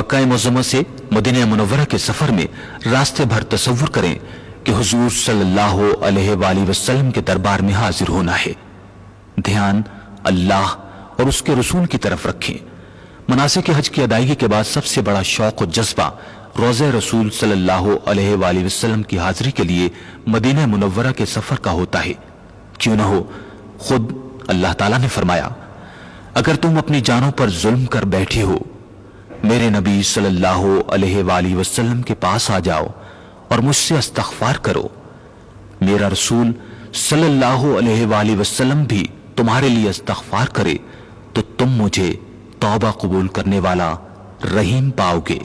मक्का मुअज़्ज़मा से Medina Munawwara के सफर में रास्ते भर तसव्वुर करें कि हुजूर सल्लल्लाहु अलैहि वसल्लम के दरबार में हाजिर होना है। ध्यान अल्लाह और उसके रसूल की तरफ रखें। मनासिक हज की अदायगी के बाद सबसे बड़ा शौक और जज्बा रोज़े रसूल सल्लल्लाहु अलैहि वसल्लम की हाजिरी के लिए मदीना मुनव्वरा के सफर का होता है। क्यों न हो, खुद अल्लाह ताला ने फरमाया, अगर तुम अपनी जानों पर जुल्म कर बैठे हो, मेरे नबी सल्लल्लाहु अलैहि वसल्लम के पास आ जाओ और मुझसे इस्तग़फ़ार करो। मेरा रसूल सल्लल्लाहु अलैहि वसल्लम भी तुम्हारे लिए इस्तग़फ़ार करे तो तुम मुझे तौबा कबूल करने वाला रहीम पाओगे।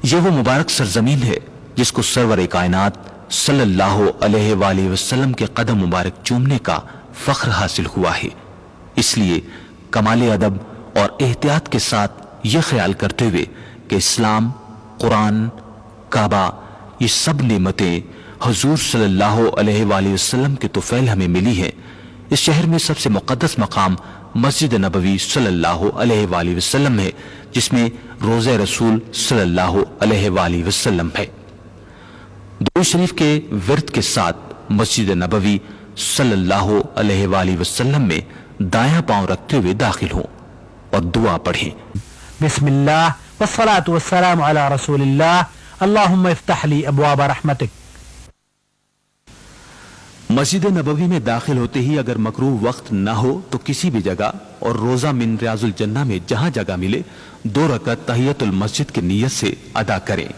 यह वो मुबारक सरजमीन है जिसको सरवर कायनात सल्लल्लाहु अलैहि वसल्लम के कदम मुबारक चूमने का फख्र हासिल हुआ है। इसलिए कमाल अदब और एहतियात के साथ यह ख्याल करते हुए कि इस्लाम, कुरान, काबा, ये सब नेमतें हुजूर सल्लल्लाहु अलैहि वसल्लम के तुफैल हमें मिली हैं। इस शहर में सबसे मुक़द्दस मकाम मस्जिद नबवी सल्लल्लाहु अलैहि वसल्लम है, जिसमें रोज़े रसूल सल्लल्लाहु अलैहि वसल्लम है। दुरूद शरीफ के विर्द के साथ मस्जिद नबवी सल्लल्लाहु अलैहि वसल्लम में दायां पांव रखते हुए दाखिल हों और दुआ पढ़ें। बिस्मिल्लाह वस्सलातु वस्सलामु अला रसूलिल्लाह, अल्लाहुम्मा इफ्तह ली अब्वाब रहमतिक। मस्जिद नबवी में दाखिल होते ही अगर मकरूह वक्त ना हो तो किसी भी जगह और रोजा मिन रियाजुल जन्ना में जहां जगह मिले 2 रकअत तहियतुल मस्जिद की नीयत से अदा करें।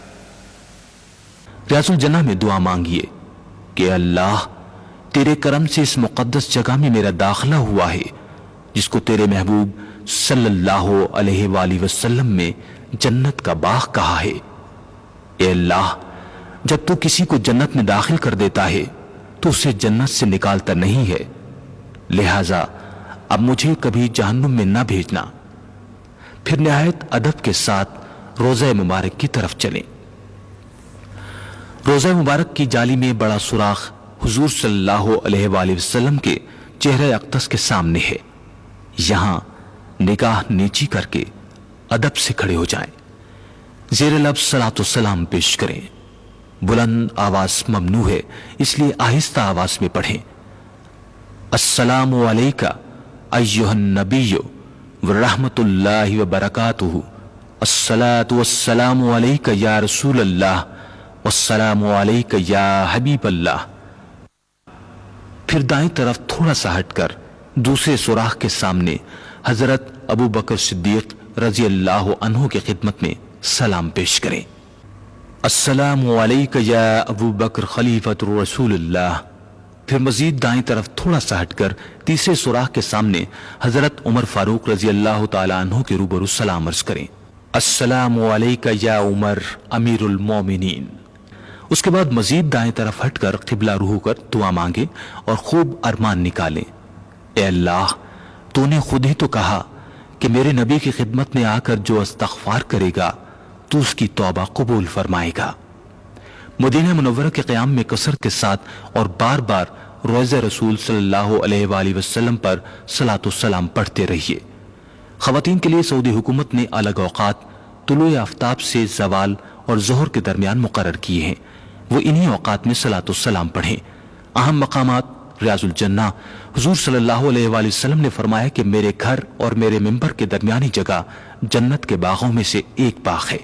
रियाजुल जन्ना में दुआ मांगिए कि अल्लाह, तेरे करम से इस मुकद्दस जगह में मेरा दाखिला हुआ है जिसको तेरे महबूब सल्लल्लाहु अलैहि वसल्लम में जन्नत का बाग कहा है। ए अल्लाह, जब तू किसी को जन्नत में दाखिल कर देता है तो उसे जन्नत से निकालता नहीं है, लिहाजा अब मुझे कभी जहन्नुम में ना भेजना। फिर निहायत अदब के साथ रोज़ा मुबारक की तरफ चलें। रोज़ा मुबारक की जाली में बड़ा सुराख हुजूर सल्लल्लाहु अलैहि वसल्लम के चेहरे अक़दस के सामने है। यहां निगाह नीची करके अदब से खड़े हो जाएं। ज़ेर लब सलातो सलाम पेश करें। बुलंद आवाज ममनू है, इसलिए आहिस्ता आवाज में पढ़ें। अस्सलामु अलैका अय्युहन नबिय्यु व रहमतुल्लाहि व बरकातुहु, अस्सलातु वस्सलामु अलैका या रसूलल्लाह, वस्सलामु अलैका या हबीबल्लाह। फिर दाएं तरफ थोड़ा सा हटकर दूसरे सुराख के सामने हजरत अबू बकर सिद्दीक रजी अल्लाह अन्हु की खिदमत में सलाम पेश करें। अस्सलामु अलैका या अबू बकर खलीफतुर रसूलुल्लाह। फिर मजीद दाएं तरफ थोड़ा सा हटकर तीसरे सुराख के सामने हजरत उमर फारूक रजी अल्लाह ताला अन्हु के रूबरू सलाम अर्ज करें। अस्सलामु अलैका या उमर अमीरुल मोमिनीन। उसके बाद मजीद दाएं तरफ हटकर किबला रूह कर दुआ मांगे और खूब अरमान निकालें। ए अल्लाह, तूने खुद ही तो कहा कि मेरे नबी की खिदमत में आकर जो इस्तग़फ़ार करेगा तो उसकी तौबा कबूल फरमाएगा। मदीना मुनव्वरा के क़याम में कसरत के साथ और बार बार रोज़े रसूल सल्लल्लाहु अलैहि वसल्लम पर सलातो सलाम पढ़ते रहिए। ख़वातीन के लिए सऊदी हुकूमत ने अलग औक़ात तुलुए आफ्ताब से ज़वाल और ज़ोहर के दरमियान मुक़र्रर किए हैं। वो इन्हीं औक़ात में सलातो सलाम पढ़ें। अहम मकामात रियाजुल जन्ना, हुजूर सल्लल्लाहु अलैहि वसल्लम ने फरमाया कि मेरे घर और मेरे मिंबर के दरमियानी जगह जन्नत के बागों में से एक बाग है।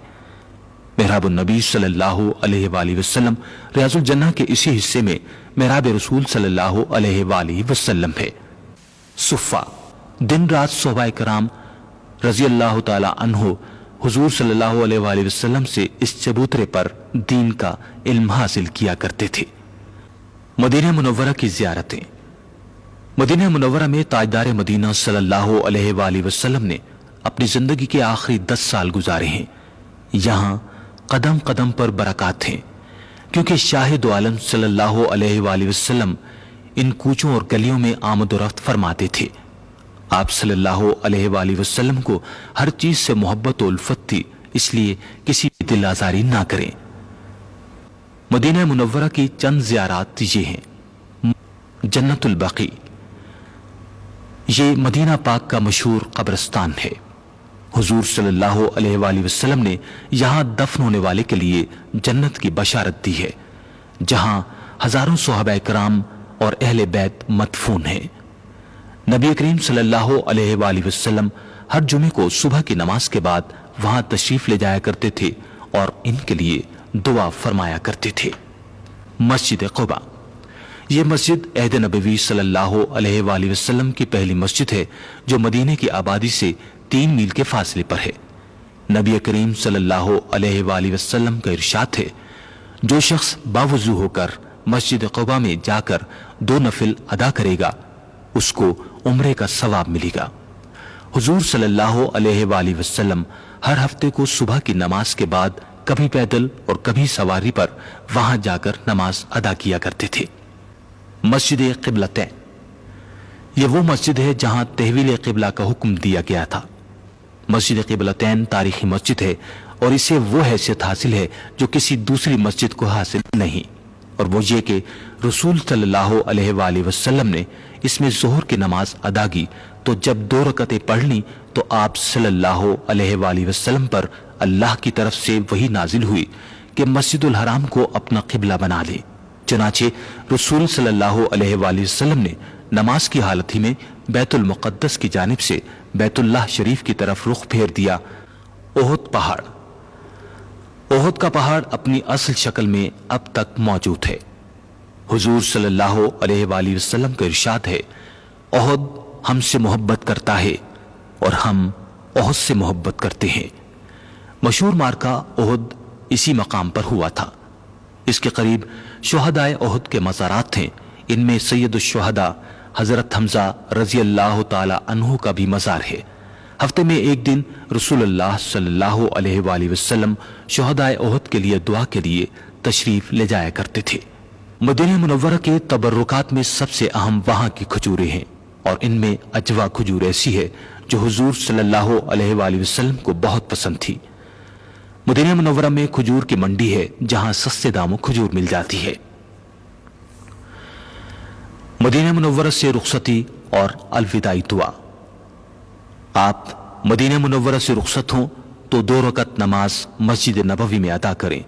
मेहराबुन नबी सल्लल्लाहु अलैहि वसल्लम रियाजुल जन्ना के इसी हिस्से में मेहराब रसूल सल्लल्लाहु अलैहि वसल्लम है। सुफ़ा, दिन रात सहाबाए कराम रजी अल्लाह ताला अन्हु हुजूर सल्लल्लाहु अलैहि वसल्लम से इस चबूतरे पर दीन का इल्म हासिल किया करते थे। मदीना मुनव्वरा की ज़ियारतें। मदीना मुनव्वरा में ताजदार मदीना सल्लल्लाहु अलैहि वसल्लम ने अपनी जिंदगी के आखिरी 10 साल गुजारे हैं। यहाँ कदम कदम पर बरकत हैं, क्योंकि शाहिद आलम सल्लल्लाहु अलैहि वसल्लम इन कूचों और गलियों में आमद और रफ्त फरमाते थे। आप सल्लल्लाहु अलैहि वसल्लम को हर चीज से मोहब्बत और उल्फत थी, इसलिए किसी भी दिल आजारी ना करें। मदीना मुनव्वरा की चंद ज़ियारात ये हैं। जन्नतुल बकी, ये मदीना पाक का मशहूर कब्रिस्तान है। حضور صلی اللہ علیہ وآلہ وسلم نے یہاں دفن ہونے والے کے لیے جنت کی بشارت دی ہے، جہاں ہزاروں صحابہ کرام اور اہل بیت مدفون ہیں۔ نبی کریم صلی اللہ علیہ وآلہ وسلم ہر جمعے کو صبح کی نماز کے بعد وہاں تشریف لے جایا کرتے تھے اور ان کے لیے دعا فرمایا کرتے تھے۔ مسجد قباء، یہ مسجد عہد نبوی صلی اللہ علیہ وآلہ وسلم کی پہلی مسجد ہے جو مدینے کی آبادی سے 3 میل کے فاصلے پر ہے۔ نبی کریم صلی اللہ علیہ وآلہ وسلم کا ارشاد ہے، جو شخص باوضو ہو کر مسجد قباء میں جا کر 2 نفل ادا کرے گا اس کو عمرے کا ثواب ملے گا۔ حضور صلی اللہ علیہ وآلہ وسلم ہر ہفتے کو صبح کی نماز کے بعد کبھی پیدل اور کبھی سواری پر وہاں جا کر نماز ادا کیا کرتے تھے۔ مسجد قبلتین، یہ وہ مسجد ہے جہاں تحویل قبلہ کا حکم دیا گیا تھا۔ مسجد قبلتین تاریخی مسجد ہے اور اسے وہ حیثیت حاصل ہے جو کسی دوسری مسجد کو حاصل نہیں، اور وہ یہ کہ رسول صلی اللہ علیہ وآلہ وسلم نے اس میں ظہر کی نماز ادا کی تو جب 2 رکعتیں پڑھ لیں تو آپ صلی اللہ علیہ وآلہ وسلم پر اللہ کی طرف سے وحی نازل ہوئی کہ مسجد الحرام کو اپنا قبلہ بنا لے۔ چنانچہ رسول صلی اللہ علیہ وآلہ وسلم نے نماز کی حالت ہی میں بیت المقدس کی جانب سے بیت اللہ شریف کی طرف رخ پھیر دیا۔ احد پہاڑ، احد کا پہاڑ اپنی اصل شکل میں اب تک موجود ہے۔ حضور صلی اللہ علیہ وآلہ وسلم کا ارشاد ہے، احد ہم سے محبت کرتا ہے اور ہم احد سے محبت کرتے ہیں۔ مشہور معرکہ احد اسی مقام پر ہوا تھا۔ اس کے قریب شہدائے احد کے مزارات ہیں، ان میں سید الشہداء حضرت حمزہ رضی اللہ تعالی عنہ کا بھی مزار ہے۔ ہفتے میں ایک دن رسول اللہ صلی اللہ علیہ وآلہ وسلم شہدائے احد کے لیے دعا کے لیے تشریف لے جایا کرتے تھے۔ مدینہ منورہ کے تبرکات میں سب سے اہم وہاں کی کھجوریں ہیں، اور ان میں اجوا کھجور ایسی ہے جو حضور صلی اللہ علیہ وآلہ وسلم کو بہت پسند تھی۔ مدینہ منورہ میں کھجور کی منڈی ہے جہاں سستے داموں کھجور مل جاتی ہے۔ مدینہ منورہ سے رخصتی اور الوداعی دعا۔ آپ مدینہ منورہ سے رخصت ہوں تو 2 رکعت نماز مسجد نبوی میں ادا کریں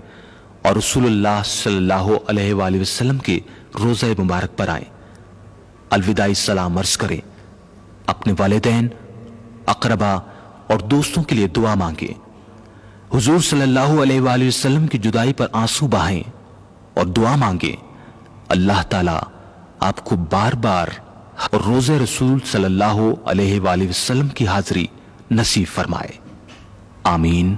اور رسول اللہ صلی اللہ علیہ وآلہ وسلم کے روضہ مبارک پر آئیں، الوداعی سلام عرض کریں، اپنے والدین، اقربا اور دوستوں کے لیے دعا مانگیں، حضور صلی اللہ علیہ وآلہ وسلم کی جدائی پر آنسو بہائیں اور دعا مانگیں، اللہ تعالیٰ آپ کو بار بار اور روزہ رسول صلی اللہ علیہ وآلہ وسلم کی حاضری نصیب فرمائے، آمین۔